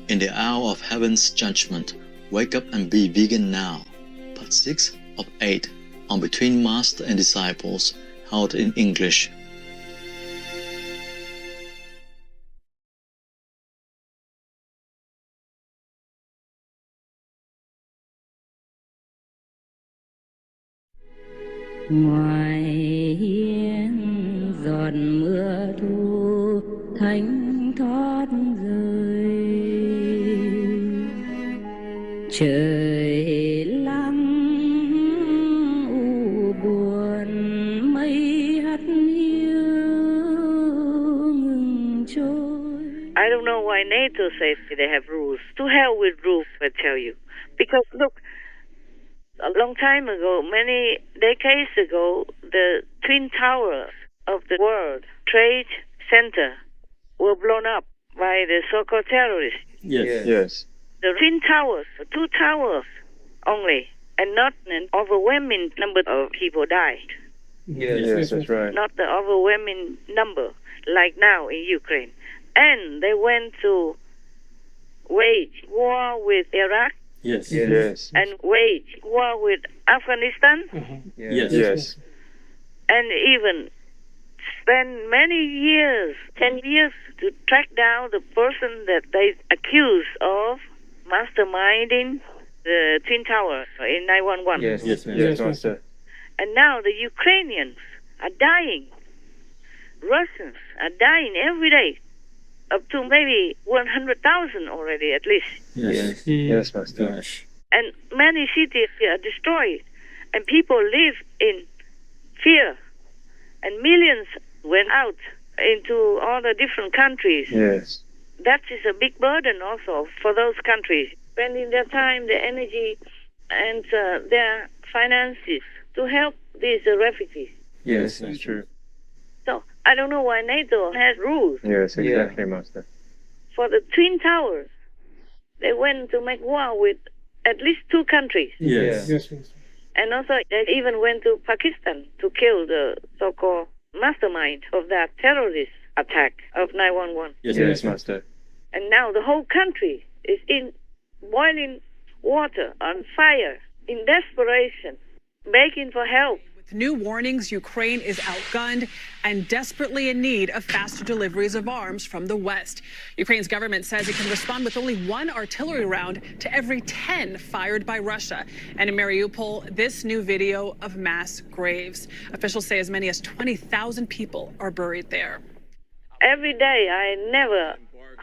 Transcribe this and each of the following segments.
In the hour of heaven's judgment, wake up and be vegan now. Part 6 of 8 on Between Master and Disciples, held in English. Ngoài hiên giọt mưa thu thánh thót rơi, trời lắng u buồn mây hắt hiu ngừng trôi. I don't know why NATO says they have rules. To hell with rules, I tell you. Because look, a long time ago, many decades ago, the Twin Towers of the World Trade Center were blown up by the so-called terrorists. Yes. The Twin Towers, 2 towers only, and not an overwhelming number of people died. Yes, that's right. Not the overwhelming number like now in Ukraine. And they went to wage war with Iraq. Yes. And wage war with Afghanistan. Yes. And even spend many years, 10 years, to track down the person that they accuse of masterminding the Twin Towers in 911. Yes, Master. And now the Ukrainians are dying. Russians are dying every day. Up to maybe 100,000 already, at least. Yes, Master. And many cities are destroyed. And people live in fear. And millions went out into all the different countries. Yes. That is a big burden also for those countries, spending their time, their energy, and their finances to help these refugees. Yes, that's true. So I don't know why NATO has rules. Yes, exactly, Master. For the Twin Towers, they went to make war with at least 2 countries. Yes. And also they even went to Pakistan to kill the so-called mastermind of that terrorist attack of 911. Yes, Master. And now the whole country is in boiling water, on fire, in desperation, begging for help. With new warnings, Ukraine is outgunned and desperately in need of faster deliveries of arms from the West. Ukraine's government says it can respond with only 1 artillery round to every 10 fired by Russia. And in Mariupol, this new video of mass graves. Officials say as many as 20,000 people are buried there. Every day I never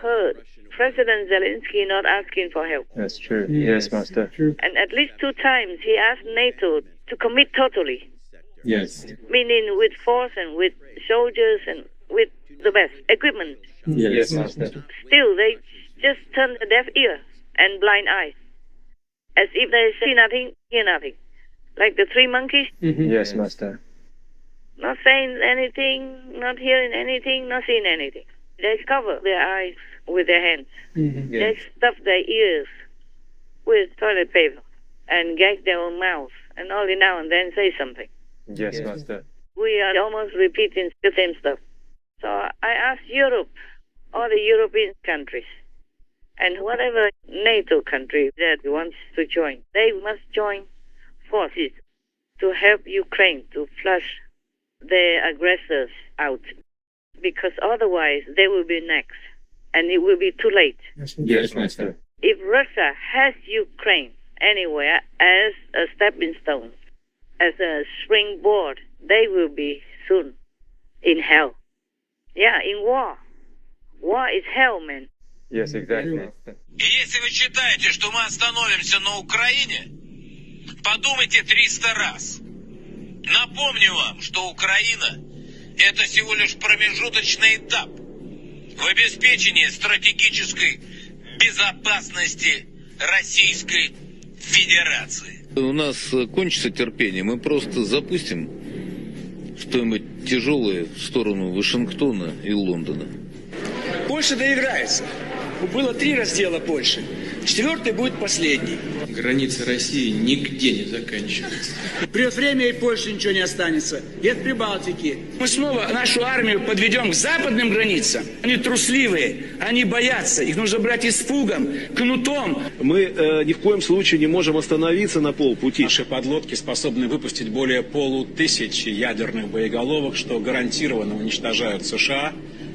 heard President Zelensky not asking for help. That's true. Yes, Master. And at least 2 times he asked NATO to commit totally. Yes. Meaning with force and with soldiers and with the best equipment. Yes, Master. Still, they just turn a deaf ear and blind eye. As if they see nothing, hear nothing. Like the 3 monkeys. Yes, Master. Not saying anything, not hearing anything, not seeing anything. They cover their eyes with their hands. They stuff their ears with toilet paper and gag their own mouths and only now and then say something. Yes, Master. We are almost repeating the same stuff. So I asked Europe, all the European countries, and whatever NATO country that wants to join, they must join forces to help Ukraine to flush the aggressors out. Because otherwise they will be next, and it will be too late. Yes, Master. If Russia has Ukraine anywhere as a stepping stone, as a springboard, they will be soon in hell. Yeah, in war. War is hell, man. Yes, exactly. И если вы считаете, что мы остановимся на Украине, подумайте 300 раз. Напомню вам, что Украина – это всего лишь промежуточный этап в обеспечении стратегической безопасности Российской Федерации. У нас кончится терпение, мы просто запустим что-нибудь тяжелое в сторону Вашингтона и Лондона. Польша доиграется. Было 3 раздела Польши. 4-й будет последний. Граница России нигде не заканчивается. Придет время, и Польше ничего не останется. И от Прибалтики. Мы снова нашу армию подведем к западным границам. Они трусливые, они боятся. Их нужно брать испугом, кнутом. Мы ни в коем случае не можем остановиться на полпути. Наши подлодки способны выпустить более 500 ядерных боеголовок, что гарантированно уничтожают США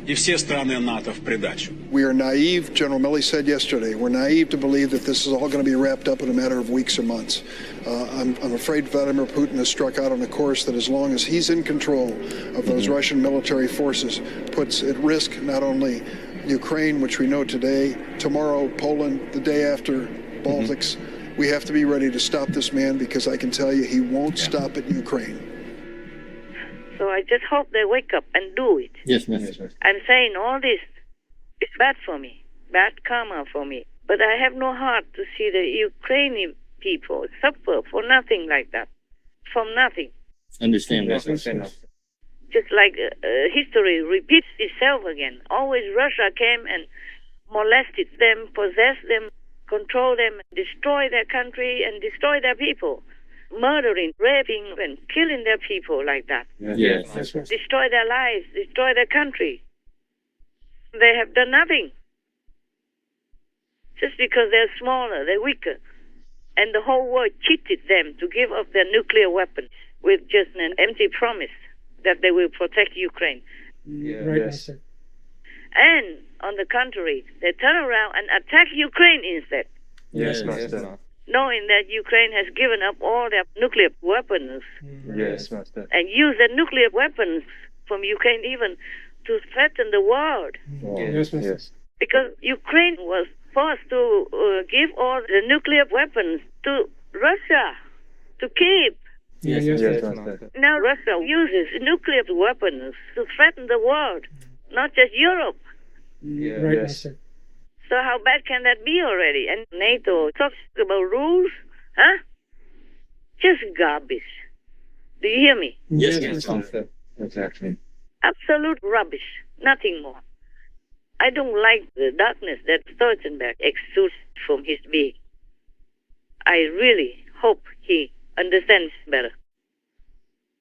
и все страны НАТО в придачу. We are naive, General Milley said yesterday. We're naive to believe that this is all going to be wrapped up in a matter of weeks or months. I'm afraid Vladimir Putin has struck out on a course that, as long as he's in control of those Russian military forces, puts at risk not only Ukraine, which we know today, tomorrow Poland, the day after Baltics. We have to be ready to stop this man, because I can tell you he won't stop at Ukraine. So I just hope they wake up and do it. Yes, ma'am. I'm saying all this is bad for me, bad karma for me. But I have no heart to see the Ukrainian people suffer for nothing like that, from nothing. Understand that. Just like history repeats itself again. Always Russia came and molested them, possessed them, control them, destroy their country and destroy their people. Murdering, raping, and killing their people like that. Yes. Destroy their lives, destroy their country. They have done nothing. Just because they're smaller, they're weaker. And the whole world cheated them to give up their nuclear weapons with just an empty promise that they will protect Ukraine. Yes. And, on the contrary, they turn around and attack Ukraine instead. Yes, Master. Knowing that Ukraine has given up all their nuclear weapons. Yes, Master. And use the nuclear weapons from Ukraine even to threaten the world. Yes. Because Ukraine was forced to give all the nuclear weapons to Russia to keep. Yes, Master. Now Russia uses nuclear weapons to threaten the world, not just Europe. Yes. So how bad can that be already? And NATO talks about rules, huh? Just garbage. Do you hear me? Yes, Master. Exactly. Absolute rubbish. Nothing more. I don't like the darkness that Stoltenberg exudes from his being. I really hope he understands better.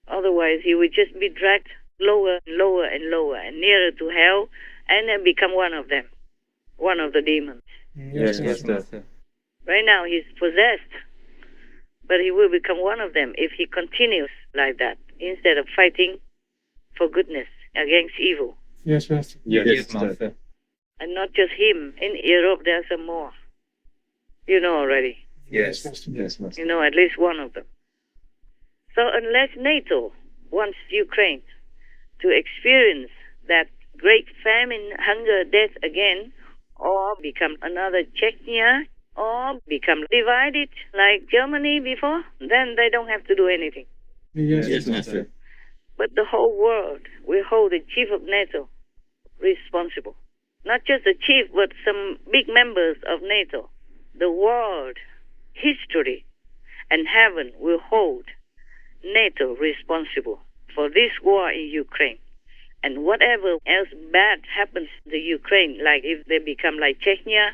Otherwise, he will just be dragged lower and lower and lower and nearer to hell, and then become one of them. One of the demons. Yes, Master. Right now he's possessed, but he will become one of them if he continues like that, instead of fighting for goodness against evil. Yes, Master. Yes, Master. And not just him. In Europe there are some more. You know already. Yes, Master. You know at least one of them. So unless NATO wants Ukraine to experience that great famine, hunger, death again, or become another Chechnya, or become divided like Germany before, then they don't have to do anything. Yes, Master. But the whole world will hold the chief of NATO responsible. Not just the chief, but some big members of NATO. The world, history, and heaven will hold NATO responsible for this war in Ukraine. And whatever else bad happens to Ukraine, like if they become like Chechnya,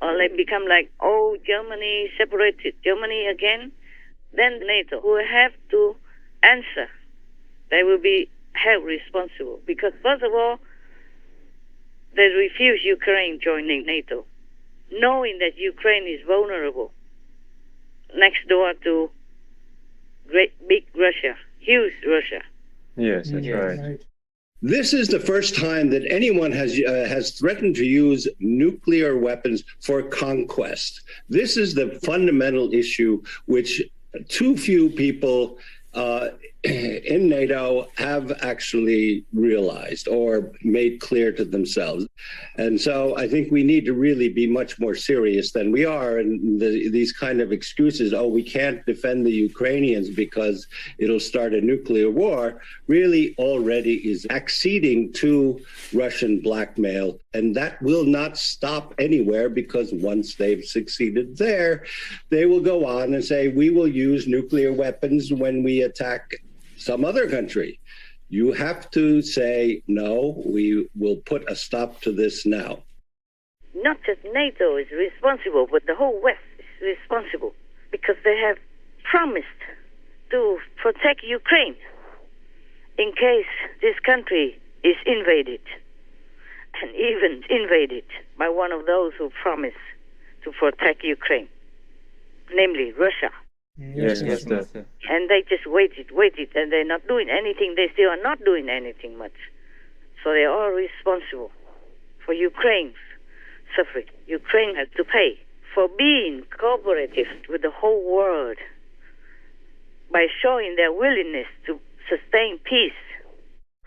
or they become like old Germany, separated Germany again, then NATO will have to answer. They will be held responsible. Because first of all, they refuse Ukraine joining NATO, knowing that Ukraine is vulnerable next door to great big Russia, huge Russia. Yes, that's right. This is the first time that anyone has threatened to use nuclear weapons for conquest. This is the fundamental issue which too few people in NATO have actually realized or made clear to themselves. And so I think we need to really be much more serious than we are. And these kind of excuses, we can't defend the Ukrainians because it'll start a nuclear war, really already is acceding to Russian blackmail. And that will not stop anywhere, because once they've succeeded there, they will go on and say, we will use nuclear weapons when we attack some other country. You have to say, no, we will put a stop to this now. not just NATO is responsible, but the whole West is responsible because they have promised to protect Ukraine in case this country is invaded, and even invaded by one of those who promised to protect Ukraine, namely Russia. Yes, Master. And they just waited, and they're not doing anything. They still are not doing anything much. So they're all responsible for Ukraine's suffering. Ukraine has to pay for being cooperative with the whole world by showing their willingness to sustain peace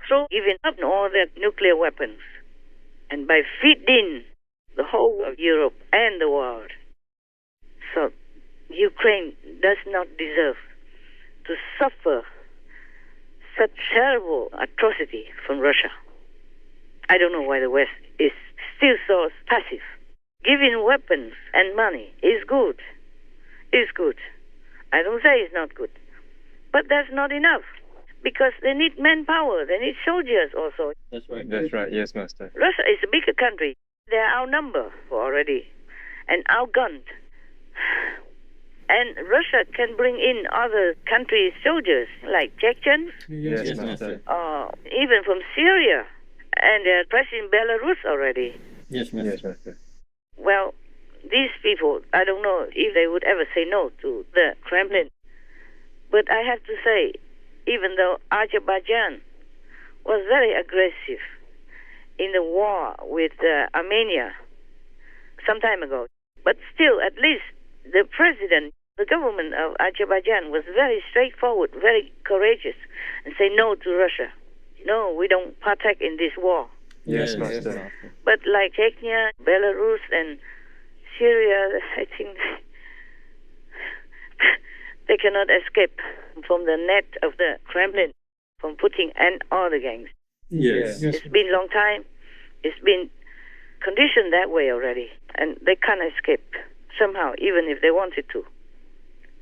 through giving up all their nuclear weapons and by feeding the whole of Europe and the world. So Ukraine does not deserve to suffer such terrible atrocity from Russia. I don't know why the West is still so passive. Giving weapons and money is good. Is good. I don't say it's not good. But that's not enough. Because they need manpower. They need soldiers also. That's right. That's right. Yes, Master. Russia is a bigger country. They are outnumbered already and outgunned. And Russia can bring in other countries' soldiers, like Chechens, Yes, Master. even from Syria. And they're pressing Belarus already. Yes, Master. Yes, Master. Well, these people, I don't know if they would ever say no to the Kremlin. But I have to say, even though Azerbaijan was very aggressive in the war with Armenia some time ago, but still, at least the president, the government of Azerbaijan was very straightforward, very courageous, and say no to Russia. No, we don't partake in this war. Yes, Master. But like Chechnya, Belarus, and Syria, I think they cannot escape from the net of the Kremlin, from Putin and all the gangs. Yes. It's been a long time. It's been conditioned that way already, and they can't escape somehow, even if they wanted to.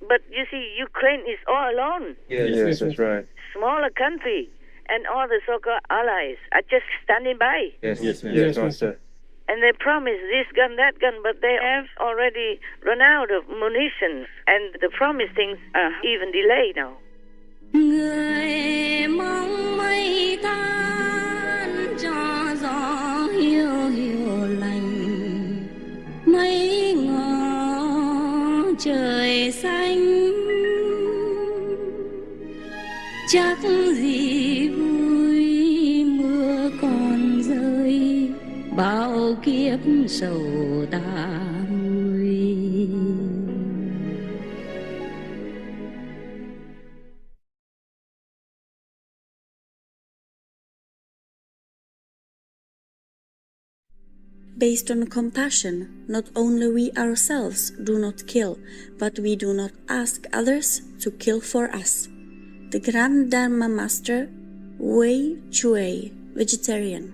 But you see, Ukraine is all alone. Yes, that's right. Smaller country, and all the so-called allies are just standing by. Yes, Master. And they promise this gun, that gun, but they have already run out of munitions, and the promised things are even delayed now. Người mong mây tan cho gió hiu hiu lành, mây ngó trời xanh, chắc gì vui mưa còn rơi, bao kiếp sầu ta nuôi. Based on compassion, not only we ourselves do not kill, but we do not ask others to kill for us. The Grand Dharma Master, Wei Chui, vegetarian.